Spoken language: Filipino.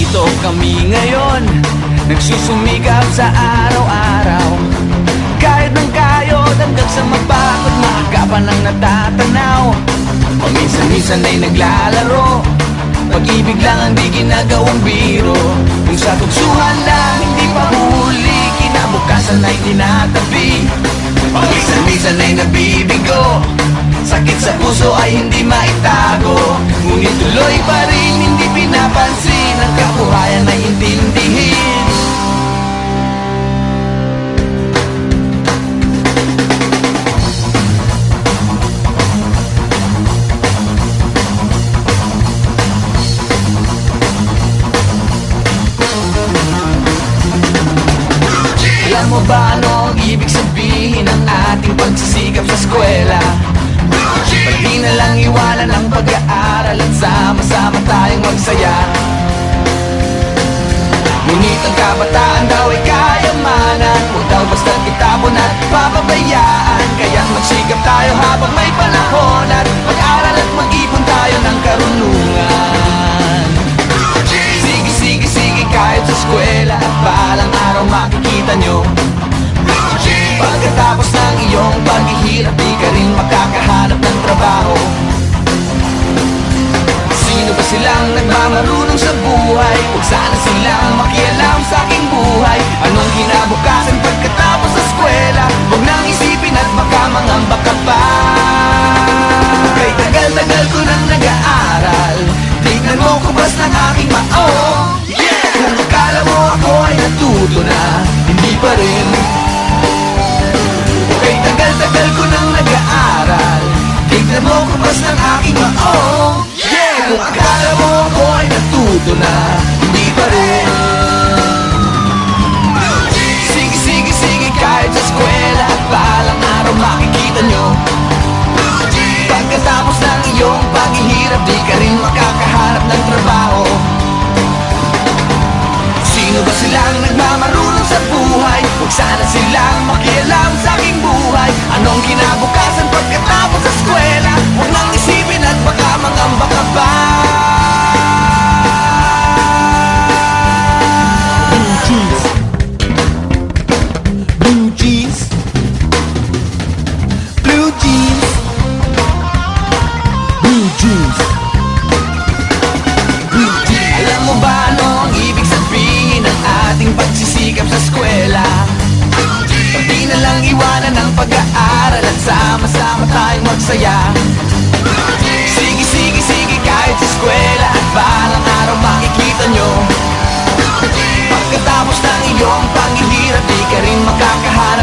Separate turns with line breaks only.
Nandito kami ngayon, nagsusumikap sa araw-araw. Kahit ng kayod hanggang sa mapagod, maagapan ang natatanaw. Paminsan-minsan ay naglalaro, pag-ibig lang ang di ginagawang biro. Kung sa tuksuhan lang hindi pa huli, kinabukasan ay tinatabi. Paminsan-minsan ay nabibigo, sakit sa puso ay hindi maitago. Ngunit tuloy pa rin hindi pinapansin, ang kabuhayan ay intindihin. Alam mo ba ano ang ibig sabihin ng ating pagsisikap sa eskwela? Pati na lang iwanan ang pag-aaral at sama-sama tayong magsaya. Ngunit ang kabataan daw ay kayamanan, huwag daw basta't itapon at papabayaan. Kaya magsikap tayo habang may panahon, at mag-aral at mag-ipon tayo ng karunungan. Sige, kahit sa eskwela, at balang araw makikita nyo. Pagkatapos ng iyong paghihirap, di ka rin makakahanap ng trabaho. Sino ba silang nagmamarunong sa buhay? Huwag sana silang makialam sa aking buhay. Anong kinabukasan pagkatapos sa eskwela? Huwag nang isipin at baka mangamba ka pa. Kay tagal-tagal ko nang nag-aaral, tignan mo kubas ng aking maong. Kung akala mo ako ay natuto na, hindi pa rin. Kay tagal-tagal ko nang nag-aaral, tignan mo kubas ng aking maong. Kung akala mo ako ay natuto na, hindi pa rin. Sige, kahit sa eskwela, at balang araw makikita nyo. Pagkatapos ng iyong paghihirap, di ka rin makakahanap ng trabaho. Sino ba silang nagmamarunong sa buhay? Huwag sana silang makialam sa aking buhay. Anong kinabukasan pagkatapos sa eskwela? Huwag nang isipin at baka mangamba ka pa. Blue jeans, blue jeans, blue jeans, blue jeans, blue jeans. Alam mo ba ano ang ibig sabihin ng ating pagsisikap sa eskwela? Pati na lang iwanan ang pag-aaral at sama-sama tayong magsaya. Sige, kahit sa eskwela, at balang araw makikita nyo. Pagkatapos ng iyong paghihirap, di ka rin makakahanap